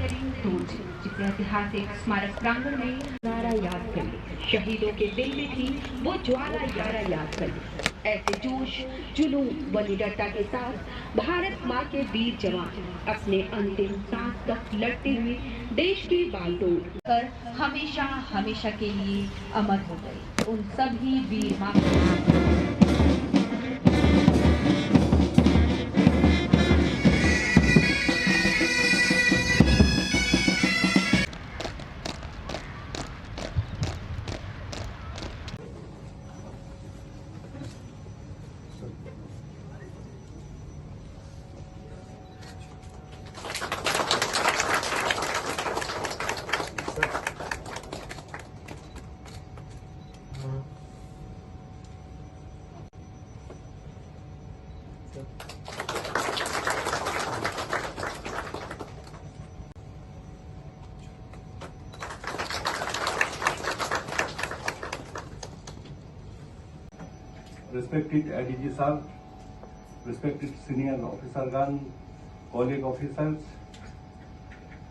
बेहतरीन सोच, जिसे ऐतिहासिक स्मारक प्रांगण में नारा याद कर ले, शहीदों के दिल में थी वो ज्वाला याद कर ले। ऐसे जोश, जुनून व निडरता के साथ भारत माँ के वीर जवान अपने अंतिम सांस तक लड़ते हुए देश की बागडोर कर हमेशा हमेशा के लिए अमर हो गए। उन सभी वीर माँ Respected IDG sir, respected senior officergण, colleague officers,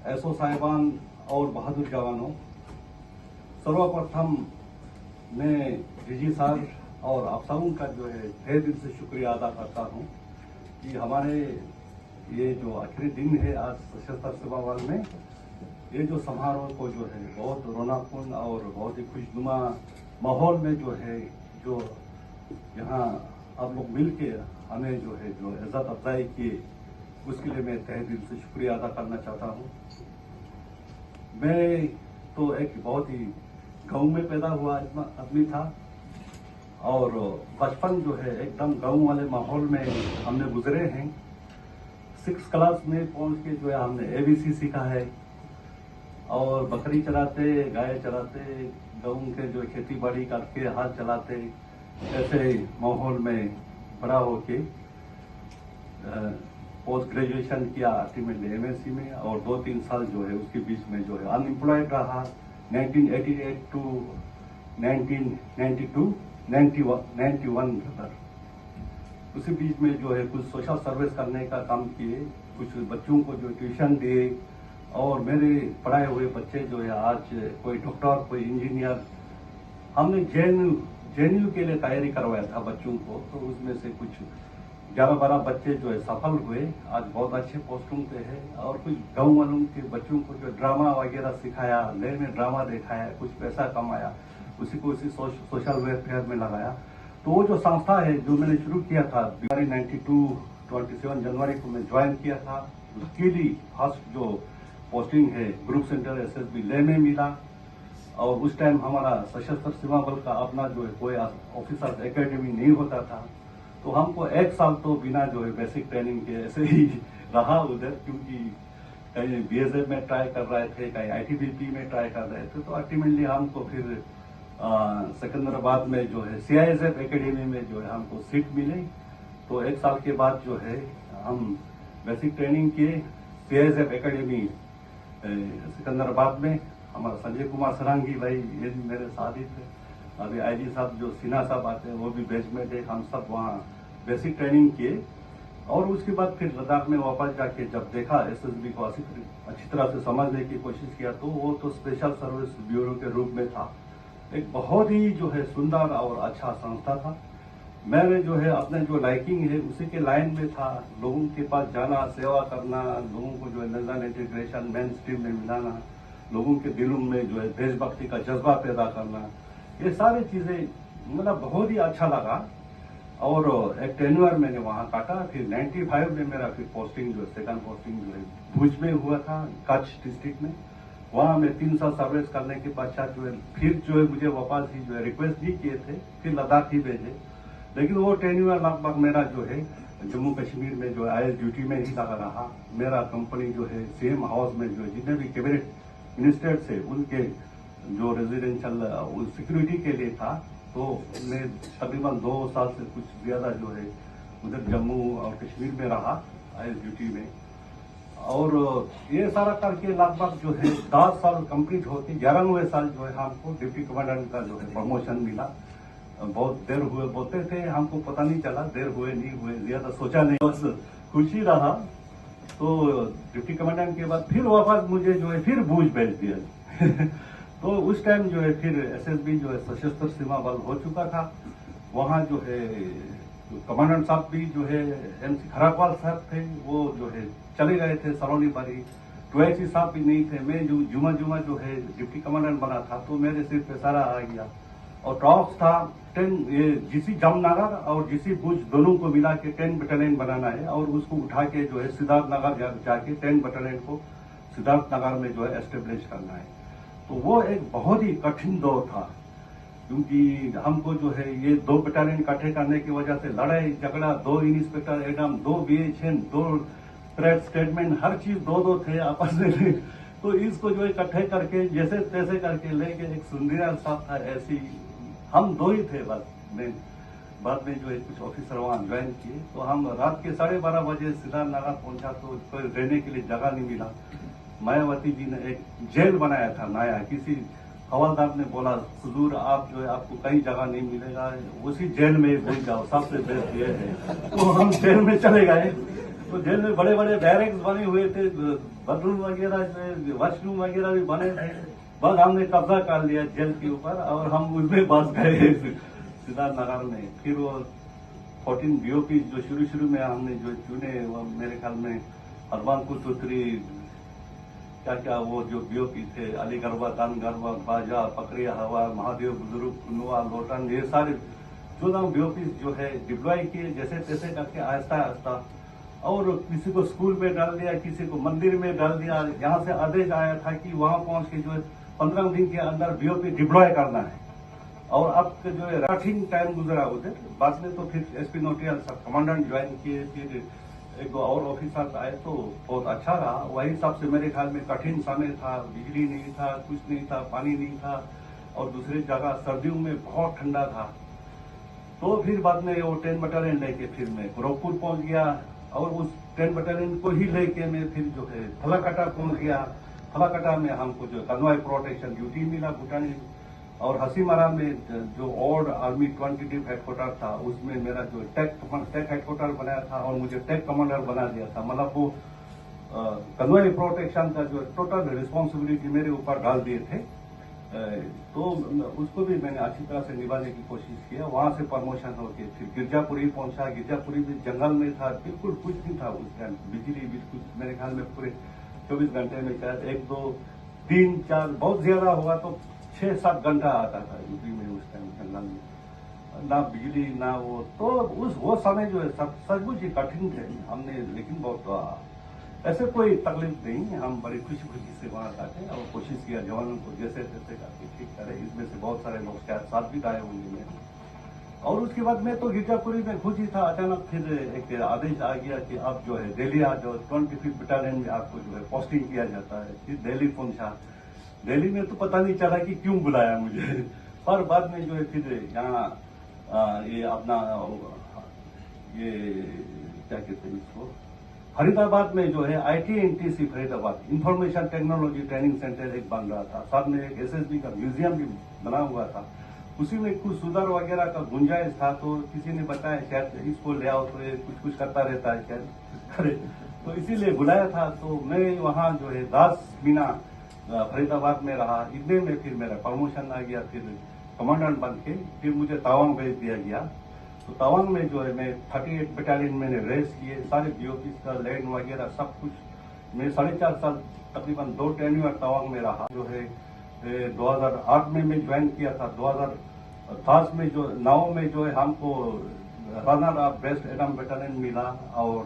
एसओ साहिबान और बहादुर जवानों, सर्वप्रथम मैं डीजी सर और आप सबों का जो है तहे दिल से शुक्रिया अदा करता हूं कि हमारे ये जो आखिरी दिन है आज सशस्त्र सेवा बल में, ये जो समारोह को जो है बहुत रौनकपूर्ण और बहुत ही खुशनुमा माहौल में जो है, जो यहाँ आप लोग मिल के हमें जो है जो इज्जत अफजाई किए, उसके लिए मैं तहे दिल से शुक्रिया अदा करना चाहता हूँ। मैं तो एक बहुत ही गांव में पैदा हुआ आदमी था और बचपन जो है एकदम गांव वाले माहौल में हमने गुजरे हैं। 6th क्लास में पहुंच के जो है हमने ABC सीखा है और बकरी चलाते, गाय चलाते, गाँव के जो खेती बाड़ी करके हाथ चलाते, ऐसे माहौल में बड़ा होके पोस्ट ग्रेजुएशन किया अल्टीमेटली MSc में, और 2-3 साल जो है उसके बीच में जो है अनएम्प्लॉयड रहा। 1988 टू 1992 91 तक उसी बीच में जो है कुछ सोशल सर्विस करने का काम किए, कुछ बच्चों को जो ट्यूशन दिए, और मेरे पढ़ाए हुए बच्चे जो है आज कोई डॉक्टर, कोई इंजीनियर। हमने JNU के लिए तैयारी करवाया था बच्चों को, तो उसमें से कुछ 11-12 बच्चे जो है सफल हुए, आज बहुत अच्छे पोस्टों पे है। और कुछ गाँव वालों के बच्चों को जो ड्रामा वगैरह सिखाया, लेह में ड्रामा दिखाया, कुछ पैसा कमाया, उसी को उसी सोशल वेलफेयर में लगाया। तो वो जो संस्था है जो मैंने शुरू किया था 27 जनवरी को मैं ज्वाइन किया था, उसके लिए फर्स्ट जो पोस्टिंग है ग्रुप सेंटर SSB लेह में मिला। और उस टाइम हमारा सशस्त्र सीमा बल का अपना जो है कोई ऑफिसर्स एकेडमी नहीं होता था, तो हमको 1 साल तो बिना जो है बेसिक ट्रेनिंग के ऐसे ही रहा उधर, क्योंकि कहीं BSF में ट्राई कर रहे थे, कहीं ITBP में ट्राई कर रहे थे। तो अल्टीमेटली हमको फिर सिकंदराबाद में जो है CISF एकेडमी में जो है हमको सीट मिली। तो 1 साल के बाद जो है हम बेसिक ट्रेनिंग किए CISF एकेडमी सिकंदराबाद में। हमारा संजय कुमार सरांगी भाई ये भी मेरे साथ ही थे। अभी IG साहब जो सिन्हा साहब आते हैं वो भी बैच में थे। हम सब वहाँ बेसिक ट्रेनिंग किए, और उसके बाद फिर लद्दाख में वापस जाके जब देखा SSB को अच्छी तरह से समझने की कोशिश किया, तो वो तो स्पेशल सर्विस ब्यूरो के रूप में था। एक बहुत ही जो है सुंदर और अच्छा संस्था था। मैंने जो है अपने जो लाइकिंग है उसी के लाइन में था, लोगों के पास जाना, सेवा करना, लोगों को जो है नजर इंटीग्रेशन मेन स्ट्रीम में मिलाना, लोगों के दिलों में जो है देशभक्ति का जज्बा पैदा करना, ये सारी चीजें मतलब बहुत ही अच्छा लगा। और एक टेन्योर मैंने वहां काटा। फिर 95 में मेरा फिर पोस्टिंग जो सेकंड पोस्टिंग जो है भुज में हुआ था, कच्छ डिस्ट्रिक्ट में। वहां मैं 3 साल सर्विस करने के पश्चात जो है फिर जो है मुझे वापस ही जो है रिक्वेस्ट भी किए थे, फिर लद्दाख ही भेजे। लेकिन वो टेन्योर लगभग मेरा जो है जम्मू कश्मीर में जो IS ड्यूटी में ही लगा रहा। मेरा कंपनी जो है CM हाउस में जो जितने भी कैबिनेट मिनिस्टर से उनके जो रेजिडेंशियल सिक्योरिटी के लिए था, तो मैं तकरीबन 2 साल से कुछ ज्यादा जो है उधर जम्मू और कश्मीर में रहा IS ड्यूटी में। और ये सारा करके लगभग जो है 10 साल कंप्लीट होती 11वें साल जो है हमको डिप्टी कमांडेंट का जो है प्रमोशन मिला। बहुत देर हुए बोलते थे, हमको पता नहीं चला, देर हुए नहीं हुए, ज्यादा सोचा नहीं, बस खुशी रहा तो डिप्टी कमांडेंट के बाद फिर वापस मुझे जो है फिर भूज भेज दिया तो उस टाइम जो है फिर एसएसबी जो है सशस्त्र सीमा बल हो चुका था। वहाँ जो है कमांडेंट साहब भी जो है MC खराकवाल साहब थे, वो जो है चले गए थे सलोनी बारी। टुएसी साहब भी नहीं थे। मैं जो जुमा जो है डिप्टी कमांडेंट बना था, तो मेरे सिर पे सारा आ गया। और टॉप्स था 10 ये जीसी जामनगर और जीसी भुज दोनों को मिला के 10 बटालियन बनाना है और उसको उठा के जो है सिद्धार्थ नगर जाके 10 बटालियन को सिद्धार्थ नगर में जो है एस्टेब्लिश करना है। तो वो एक बहुत ही कठिन दौर था, क्योंकि हमको जो है ये 2 बटालियन इकट्ठे करने की वजह से लड़ाई झगड़ा, 2 inspector Adam, 2 BHN, 2 press statement, हर चीज 2 थे आपस में तो इसको जो इकट्ठे करके जैसे तैसे करके लेके एक सुंदरियाल साहब था, ऐसी हम 2 ही थे बस। मैं बाद में जो है कुछ ऑफिसर वहां ज्वाइन किए, तो हम रात के 12:30 बजे सिद्धार्थ नगर पहुंचा तो कोई रहने के लिए जगह नहीं मिला। मायावती जी ने एक जेल बनाया था नया, किसी हवलदार ने बोला हुजूर आप जो है आपको कहीं जगह नहीं मिलेगा, उसी जेल में घुस जाओ, सबसे बेस्ट ये है। तो हम जेल में चले गए। तो जेल में बड़े बड़े बैरक्स बने हुए थे, बेडरूम वगैरह जो है वॉशरूम वगैरह भी बने थे। बस हमने कब्जा कर लिया जेल के ऊपर और हम उसमें बस गए सिद्धार्थ नगर में। फिर वो 14 BOP जो शुरू में हमने जो चुने, वो मेरे ख्याल में हरबान कुतुत्री क्या क्या वो जो BOP थे, अली गरबा, तान गरबा, बाजा, पकड़िया हवा, महादेव, बुजुर्ग, कुनुआ, लोटन, ये सारे 14 BOP जो है डिप्लॉय किए जैसे तैसे करके आहिस्ता आहिस्ता। और किसी को स्कूल में डाल दिया, किसी को मंदिर में डाल दिया। यहाँ से आदेश आया था कि वहां पहुंच के जो है 15 दिन के अंदर BOP डिप्लॉय करना है। और अब जो है कठिन टाइम गुजरा उधर। बाद में तो फिर SP नोटियाल सब कमांडेंट ज्वाइन किए, फिर 1-2 और ऑफिसर आए तो बहुत अच्छा रहा। वही सबसे मेरे ख्याल में कठिन समय था, बिजली नहीं था, कुछ नहीं था, पानी नहीं था और दूसरी जगह सर्दियों में बहुत ठंडा था। तो फिर बाद में वो 10 बटालियन लेके फिर मैं गोरखपुर पहुंच गया और उस 10 बटालियन को ही लेके मैं फिर जो है फलाकटा पहुंच गया। फलाकटा में हमको जो कन्वॉय प्रोटेक्शन ड्यूटी मिला भूटानी। और हसीमारा में जो ओल्ड आर्मी 20 हेडक्वार्टर था, उसमें मेरा जो टेक हेडक्वार्टर बनाया था और मुझे टेक कमांडर बना दिया था। मतलब वो कन्वॉय प्रोटेक्शन का जो टोटल रिस्पॉन्सिबिलिटी मेरे ऊपर डाल दिए थे। तो उसको भी मैंने अच्छी तरह से निभाने की कोशिश किया। वहां से प्रमोशन होके फिर गिरजापुरी पहुंचा। गिरजापुरी भी जंगल में था, बिल्कुल कुछ नहीं था उस टाइम, बिजली बिल्कुल मेरे ख्याल में पूरे 24 घंटे में शायद 1, 2, 3, 4 बहुत ज्यादा होगा तो 6-7 घंटा आता था यूपी में उस टाइम जंगल में, ना बिजली ना वो। तो वो समय जो है सचमुच ही कठिन थे हमने, लेकिन बहुत ऐसे कोई तकलीफ नहीं। हम बड़ी खुशी से वहां जाते और कोशिश किया जवानों को जैसे तैसे करके ठीक करे। इसमें से बहुत सारे लोग शायद साथ भी आए होंगे मेरे। और उसके बाद मैं तो गिरजापुरी में खुश ही था। अचानक फिर एक आदेश आ गया कि अब जो है दिल्ली आ जाओ, 25 बटालियन में आपको जो है पोस्टिंग किया जाता है। फिर दिल्ली पहुंचा। दिल्ली में तो पता नहीं चला कि क्यों बुलाया मुझे, पर बाद में जो है फिर यहाँ ये अपना ये क्या कहते हैं इसको, फरीदाबाद में जो है ITNTC Faridabad information technology training centre एक बन रहा था। साथ में एक SSB का म्यूजियम भी बना हुआ था। उसी में कुछ सुधार वगैरह का गुंजाइश था, तो किसी ने बताया शायद इसको ले आओ तो ये कुछ करता रहता है शायद करे, तो इसीलिए बुलाया था। तो मैं वहाँ जो है 10 महीना फरीदाबाद में रहा। इतने में फिर मेरा प्रमोशन आ गया, फिर कमांडेंट बन के फिर मुझे तवांग भेज दिया गया। तो तवांग में जो है मैं 38 बटालियन मैंने रेस किए, सारे BOP का लैंड वगैरह सब कुछ। मैं 4.5 साल तकरीबन 2 टेन्यूर तवांग में रहा। जो है 2008 में मैं ज्वाइन किया था। 2010 में जो 9 में जो है हमको runner of best Adam battalion मिला और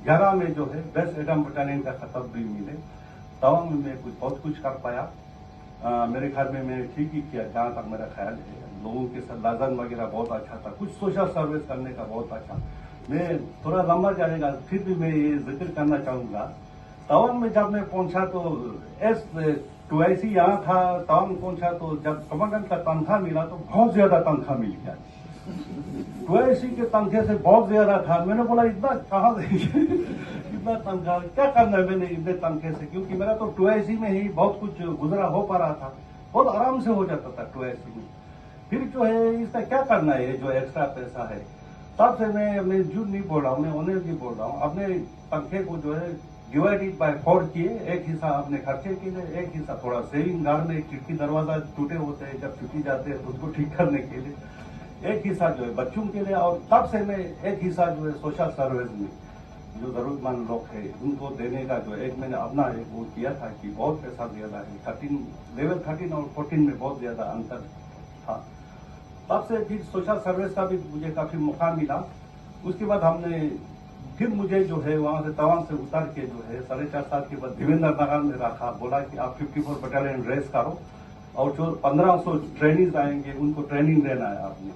11 में जो है बेस्ट एडम बटालियन का खिताब भी मिले। तवांग में मैं बहुत कुछ कर पाया। मेरे ख्याल में मैं ठीक ही किया जहाँ तक मेरा ख्याल है। लोगों के साथ लाजन वगैरह बहुत अच्छा था, कुछ सोशल सर्विस करने का बहुत अच्छा। मैं थोड़ा लंबा जाएगा, फिर भी मैं ये जिक्र करना चाहूंगा। तवांग में जब मैं पहुंचा तो S2IC यहाँ था। तवांग पहुंचा तो जब कमांडेंट का तनख्वाह मिला तो बहुत ज्यादा तनख्वाह मिल गया। 2IC के तनख्वाह से बहुत ज्यादा था। मैंने बोला इतना कहाँ देंगे इतना तनख्वाह, क्या करना है मैंने इतने तनख्वाह से, क्योंकि मेरा तो 2IC में ही बहुत कुछ गुजरा हो पा रहा था, बहुत आराम से हो जाता था 2IC में। फिर जो है इसका क्या करना है, ये जो एक्स्ट्रा पैसा है। तब से मैं झूठ नहीं बोल रहा हूँ, मैं ऑनेस्टली बोल रहा हूँ। अपने पंखे को जो है डिवाइडेड बाय 4 किए, एक हिस्सा अपने खर्चे के लिए, एक हिस्सा थोड़ा सेविंग। घर में खिड़की दरवाजा टूटे होते हैं, जब छुट्टी जाते हैं तो उसको ठीक करने के लिए, एक हिस्सा जो है बच्चों के लिए, और तब से मैं एक हिस्सा जो है सोशल सर्विस में जो जरूरतमंद लोग थे उनको देने का जो एक मैंने अपना एक वो किया था कि बहुत पैसा ज्यादा है। लेवल 13 और 14 में बहुत ज्यादा अंतर था। तब से फिर सोशल सर्विस का भी मुझे काफी मौका मिला। उसके बाद हमने फिर मुझे जो है वहां से तवांग से उतर के जो है 4.5 साल के बाद देवेंद्र नगर में रखा। बोला कि आप 54 बटालियन रेस करो और जो 1500 ट्रेनिंग आएंगे उनको ट्रेनिंग देना है आपने।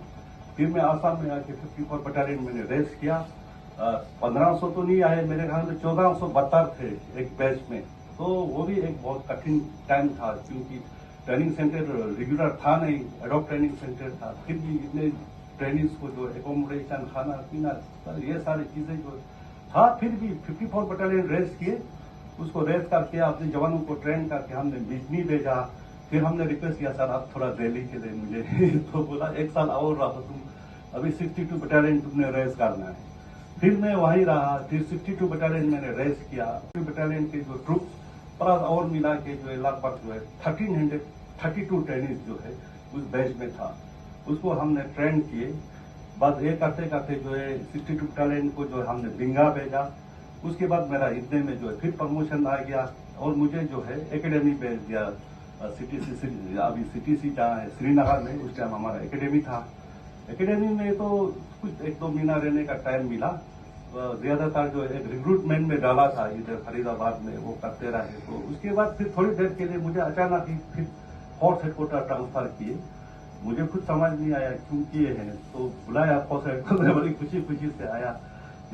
फिर मैं आसाम में आके 54 बटालियन मैंने रेस किया। 1500 तो नहीं आए, मेरे ख्याल में 1472 थे एक बैच में। तो वो भी एक बहुत कठिन टाइम था, क्योंकि ट्रेनिंग सेंटर रेगुलर था नहीं, एडॉक ट्रेनिंग सेंटर था। फिर भी इतने ट्रेनिंग्स को जो एकोमोडेशन, खाना पीना, ये सारी चीजें जो था, फिर भी 54 बटालियन रेस किए। उसको रेस करके अपने जवानों को ट्रेन करके हमने बिजनी भेजा। फिर हमने रिक्वेस्ट किया, सर आप थोड़ा दिल्ली के लिए मुझे तो बोला 1 साल और रहा तुम, अभी 62 बटालियन तुमने रेस करना है। फिर मैं वहीं रहा, फिर 62 बटालियन मैंने रेस किया। बटालियन के जो ट्रूप्स प्लस और मिला के जो है लगभग जो है 1332 ट्रेनिंग जो है उस बैच में था, उसको हमने ट्रेन किए। बस ये करते करते जो है 62 बटालियन को जो है हमने बिंगा भेजा। उसके बाद मेरा इतने में जो है फिर प्रमोशन आ गया और मुझे जो है एकेडमी भेज दिया। सीटीसी, अभी सीटीसी जहाँ है श्रीनगर में, उस टाइम हमारा एकेडमी था। एकेडमी में तो कुछ 1-2 महीना रहने का टाइम मिला। ज्यादातर जो एक रिक्रूटमेंट में डाला था इधर फरीदाबाद में, वो करते रहे। तो उसके बाद फिर थोड़ी देर के लिए मुझे अचानक ही फिर फोर्स हेडक्वार्टर ट्रांसफर किए। मुझे कुछ समझ नहीं आया क्यों किए हैं, तो बुलाया फोर्स हेडक्वार्टर, बड़ी खुशी खुशी से आया।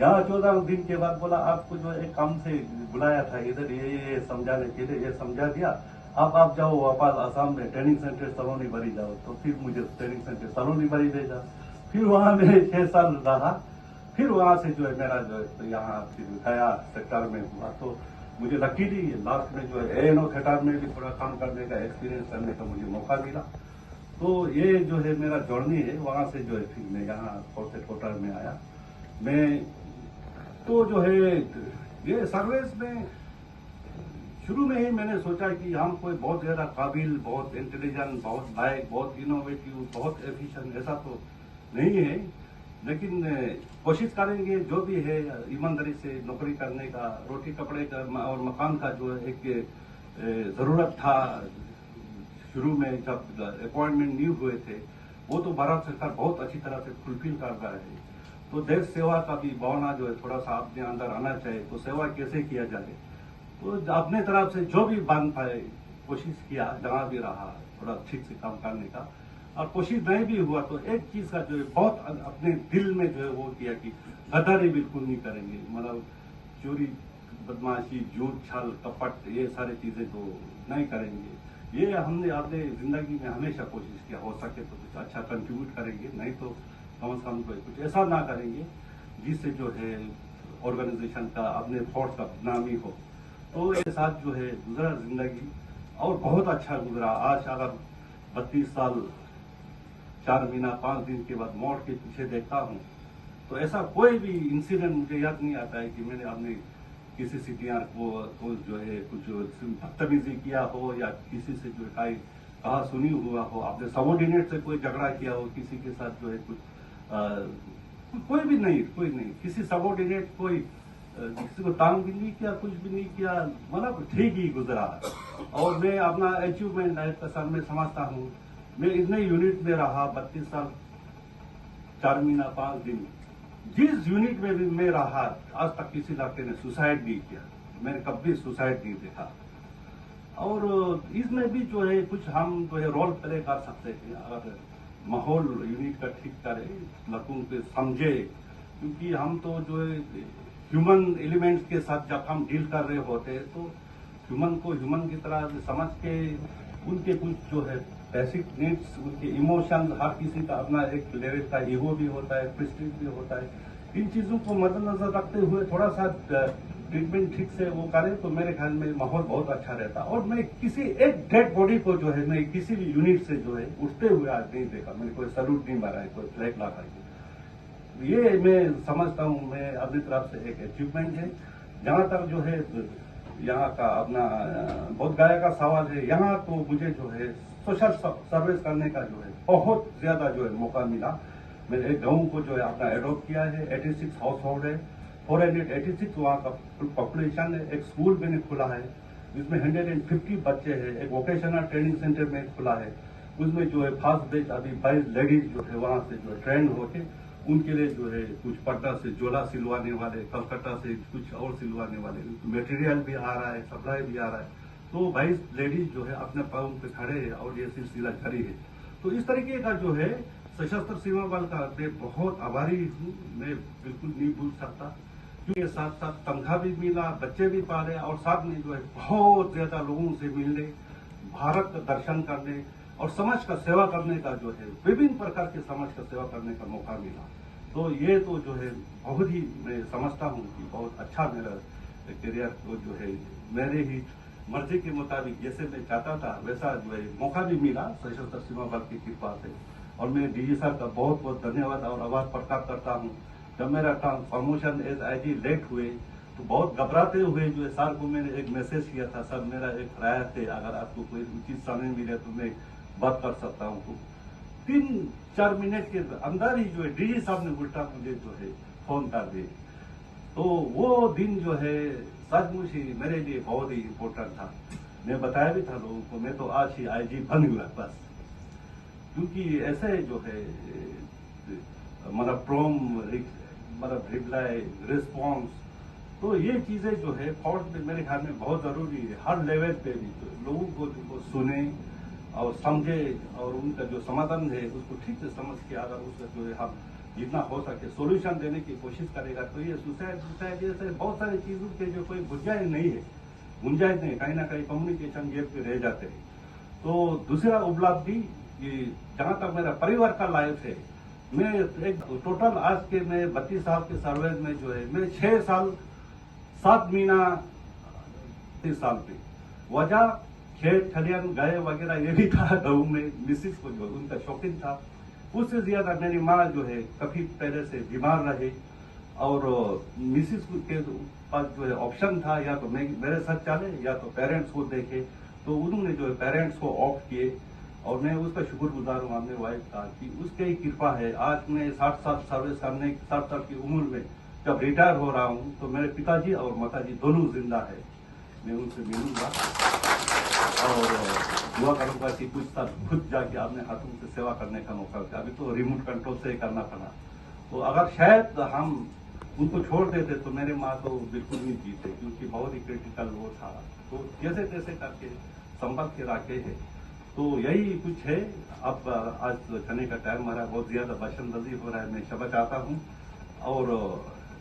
यहाँ 14 दिन के बाद बोला आपको जो एक काम से बुलाया था इधर, ये समझाने के लिए, ये समझा दिया, अब आप जाओ वापस आसाम में ट्रेनिंग सेंटर सलोनी बरी जाओ। तो फिर मुझे ट्रेनिंग सेंटर सलोनी बरी भेजा। फिर वहां में 6 साल रहा। फिर वहां से जो है मेरा जो है तो यहाँ फिर गया सेक्टर में हुआ। तो मुझे लकीली लास्ट में जो है एएनओ थिएटर में भी थोड़ा काम करने का, एक्सपीरियंस करने का मुझे मौका मिला। तो ये जो है मेरा जर्नी है। वहां से जो है फिर मैं यहाँ फोर्स हेडक्वार्टर में आया। मैं तो जो है ये सर्विस में शुरू में ही मैंने सोचा कि हम कोई बहुत ज्यादा काबिल, बहुत इंटेलिजेंट, बहुत लायक, बहुत इनोवेटिव, बहुत एफिशिएंट ऐसा तो नहीं है, लेकिन कोशिश करेंगे जो भी है ईमानदारी से नौकरी करने का। रोटी कपड़े का और मकान का जो एक जरूरत था शुरू में जब अपॉइंटमेंट न्यू हुए थे, वो तो भारत सरकार बहुत अच्छी तरह से फुलफिल कर रहा है। तो देश सेवा का भी भावना जो है थोड़ा सा अपने अंदर आना चाहिए। तो सेवा कैसे किया जाए, तो अपने तरफ से जो भी बन पाए कोशिश किया, जहां भी रहा थोड़ा ठीक से काम करने का। और कोशिश नहीं भी हुआ तो एक चीज का जो है बहुत अपने दिल में जो है वो किया कि गद्दारी बिल्कुल नहीं करेंगे। मतलब चोरी, बदमाशी, झूठ, छल, कपट, ये सारी चीजें तो नहीं करेंगे। ये हमने अपने जिंदगी में हमेशा कोशिश किया, हो सके तो कुछ अच्छा कंट्रीब्यूट करेंगे, नहीं तो कम से कम कुछ ऐसा ना करेंगे जिससे जो है ऑर्गेनाइजेशन का, अपने फोर्स का बदनामी हो। तो ये साथ जो है गुजरा जिंदगी और बहुत अच्छा गुजरा। आज अगर 32 साल 4 महीना 5 दिन के बाद मौत के पीछे देखता हूँ तो ऐसा कोई भी इंसिडेंट मुझे याद नहीं आता है कि मैंने अपने किसी सीटीआर को जो है कुछ बदतमीजी किया हो या किसी से जो है कहा सुनी हुआ हो, अपने सबॉर्डिनेट से कोई झगड़ा किया हो, किसी के साथ जो है कोई भी नहीं, कोई नहीं, किसी सबॉर्डिनेट कोई किसी को तांग भी नहीं किया, कुछ भी नहीं किया, मतलब ठीक ही गुजरा। और मैं अपना अचीवमेंट लाइफ का सर में समझता हूँ। मैं इतने यूनिट में रहा 32 साल 4 महीना 5 दिन। जिस यूनिट में भी मैं रहा आज तक किसी लड़के ने सुसाइड नहीं किया, मैंने कभी सुसाइड नहीं देखा। और इसमें भी जो है कुछ हम जो है रोल प्ले कर सकते हैं अगर माहौल यूनिट का ठीक करे, लड़कों को समझे। क्योंकि हम तो जो है ह्यूमन एलिमेंट्स के साथ जब हम डील कर रहे होते हैं तो ह्यूमन को ह्यूमन की तरह समझ के उनके कुछ जो है बेसिक नीड्स, उनके इमोशन, हर किसी का अपना एक लेवल का ईगो भी होता है, प्रेस्टीज भी होता है। इन चीजों को मद्देनजर रखते हुए थोड़ा सा ट्रीटमेंट ठीक से वो करे तो मेरे ख्याल में माहौल बहुत अच्छा रहता। और मैं किसी एक डेड बॉडी को जो है मैं किसी भी यूनिट से जो है उठते हुए आज नहीं देखा। मैंने कोई सैल्यूट नहीं मारा है, कोई फ्लैग लगा है। ये मैं समझता हूँ, मैं अपनी तरफ से एक अचीवमेंट है। जहाँ तक जो है यहाँ का अपना बोध गया का सवाल है, यहाँ तो मुझे जो है सोशल सर्विस करने का जो है बहुत ज्यादा जो है मौका मिला। मैंने एक गाँव को जो है अपना एडॉप्ट किया है, 86 हाउस होल्ड है, 486 वहाँ का पॉपुलेशन है। एक स्कूल मैंने खुला है, जिसमें 150 बच्चे हैं। एक वोकेशनल ट्रेनिंग सेंटर में खुला है, उसमें जो है फर्स्ट बैच अभी 22 लेडीज जो है वहाँ से जो है ट्रेन होके उनके लिए जो है कुछ पटना से जोला सिलवाने वाले, कलकत्ता से कुछ और सिलवाने वाले, मटेरियल भी आ रहा है, सप्लाई भी आ रहा है। तो 22 लेडीज जो है अपने पाँव पे खड़े हैं और ये सिलसिला जारी है। तो इस तरीके का जो है सशस्त्र सीमा बल का मैं बहुत आभारी हूँ, मैं बिल्कुल नहीं भूल सकता। क्योंकि साथ साथ तनख्वाह भी मिला, बच्चे भी पाले और साथ में जो है बहुत ज्यादा लोगों से मिलने, भारत का दर्शन करने और समाज का सेवा करने का जो है विभिन्न प्रकार के समाज का सेवा करने का मौका मिला। तो ये तो जो है बहुत ही मैं समझता हूँ कि बहुत अच्छा मेरा करियर को जो है मेरे ही मर्जी के मुताबिक जैसे मैं चाहता था वैसा जो है मौका भी मिला सशस्त्र सीमा बल की कृपा से। और मैं डीजी साहब का बहुत बहुत धन्यवाद और आभार प्रकट करता हूँ। जब मेरा प्रमोशन एज आईजी लेट हुए तो बहुत घबराते हुए जो है सर को मैंने एक मैसेज किया था, सर मेरा एक राय है, अगर आपको कोई उचित समय मिले तो मैं बात कर सकता हूँ। तो 3-4 मिनट के अंदर ही जो है डीजी साहब ने उल्टा मुझे जो है फोन कर दिए। तो वो दिन जो है सचमुच ही मेरे लिए बहुत ही इम्पोर्टेंट था। मैं बताया भी था लोगों को, मैं तो आज ही आईजी बन गया बस। क्योंकि ऐसे जो है मतलब रिप्लाई रिस्पॉन्स, तो ये चीजें जो है फौज में मेरे ख्याल में बहुत जरूरी है। हर लेवल पे भी तो लोगों को सुने और समझे और उनका जो समाधान है उसको ठीक से समझ के अगर उसका जो है हम जितना हो सके सोल्यूशन देने की कोशिश करेगा तो ये सुसाइड जैसे बहुत सारी चीजों के जो कोई गुंजाइश नहीं है, कहीं ना कहीं कम्युनिकेशन गैप पे रह जाते हैं। तो दूसरा उपलब्धि जहां तक मेरा परिवार का लाइफ है, मैं एक टोटल आज के मैं 32 साल के सर्विस में जो है मैं 6 साल 7 महीना 30 साल पे वजह खेत खलियान गाय वगैरह ये भी था गाँव में। मिसिस को जो उनका शौकीन था, उससे ज्यादा मेरी माँ जो है काफी पहले से बीमार रही और मिसिस के पास जो है ऑप्शन था या तो मेरे साथ चले या तो पेरेंट्स को देखे। तो उन्होंने जो है पेरेंट्स को ऑप्ट किए और मैं उसका शुक्रगुजार हूँ अपने वाइफ का कि उसकी ही कृपा है। आज मैं 60 साल सर्विस करने 60 साल की उम्र में जब रिटायर हो रहा हूँ तो मेरे पिताजी और माताजी दोनों जिंदा है। मैं उनसे मिलूंगा और दुआ करूंगा कि कुछ साल खुद जाके अपने हाथों से सेवा करने का मौका मिला। अभी तो रिमोट कंट्रोल से करना पड़ा। तो अगर शायद हम उनको छोड़ देते तो मेरे माँ तो बिल्कुल नहीं जीते, क्योंकि बहुत ही क्रिटिकल वो था। तो जैसे तैसे करके संभल के रखे है। तो यही कुछ है। अब आज चने का टाइम हमारा बहुत ज्यादा भाषणबाजी हो रहा है, मैं क्षमा चाहता हूँ। और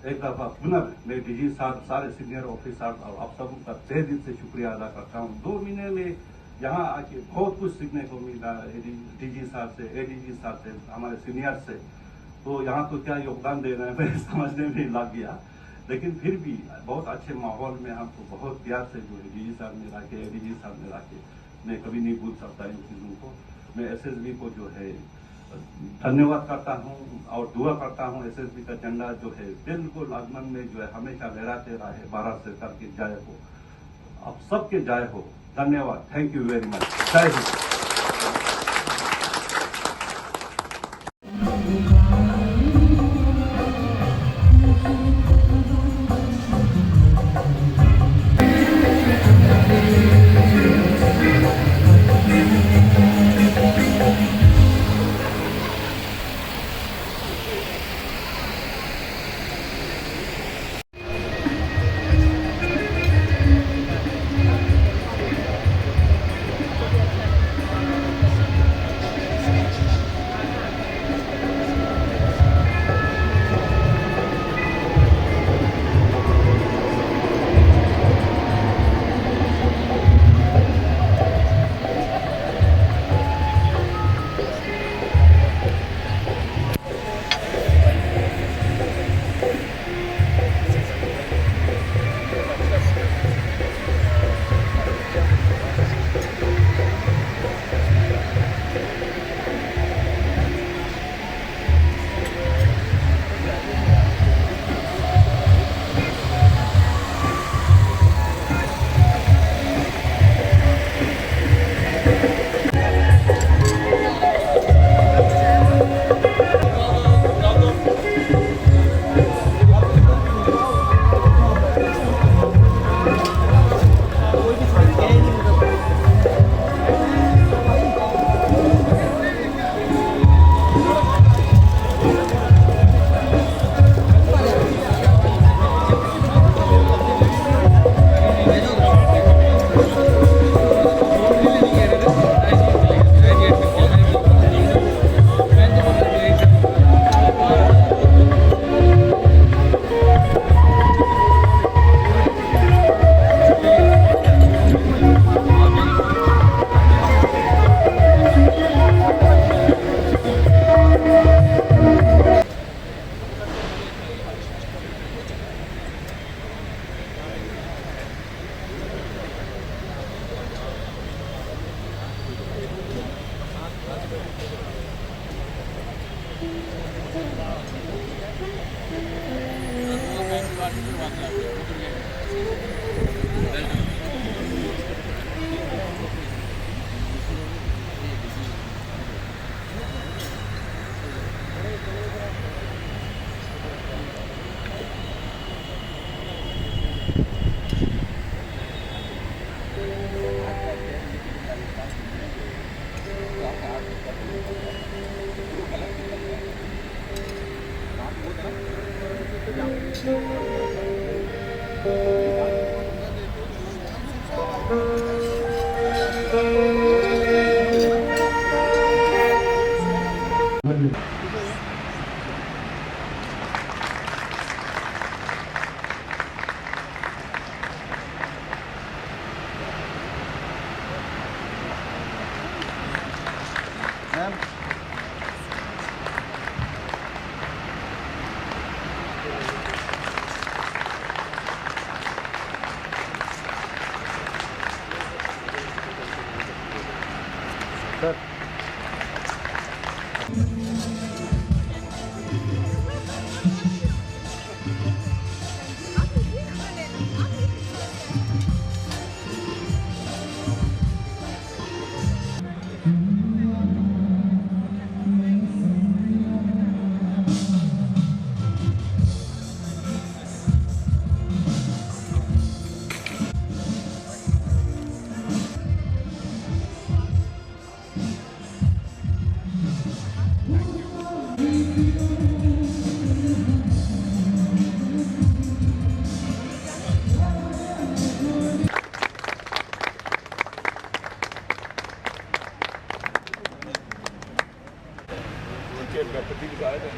एक दफा पुनः मैं डीजी साहब सारे सीनियर ऑफिसर और आप सबों का तहे दिल से शुक्रिया अदा करता हूँ। 2 महीने में यहाँ आके बहुत कुछ सीखने को मिला डीजी साहब से, एडीजी साहब से, हमारे सीनियर से। तो यहाँ तो क्या योगदान दे रहे हैं मैं समझने में लग गया, लेकिन फिर भी बहुत अच्छे माहौल में हमको बहुत प्यार से जो है डीजी साहब ने रखे, एडीजी साहब ने रखे। मैं कभी नहीं भूल सकता इन चीज़ों को। मैं एसएसबी को जो है धन्यवाद करता हूँ और दुआ करता हूँ एसएसबी का झंडा जो है बिल्कुल आगमन में जो है हमेशा लहराते रहे, भारत सरकार की जय हो, आप सबके जय हो। धन्यवाद, थैंक यू वेरी मच, जय हिंद। गणपति दिखाए थे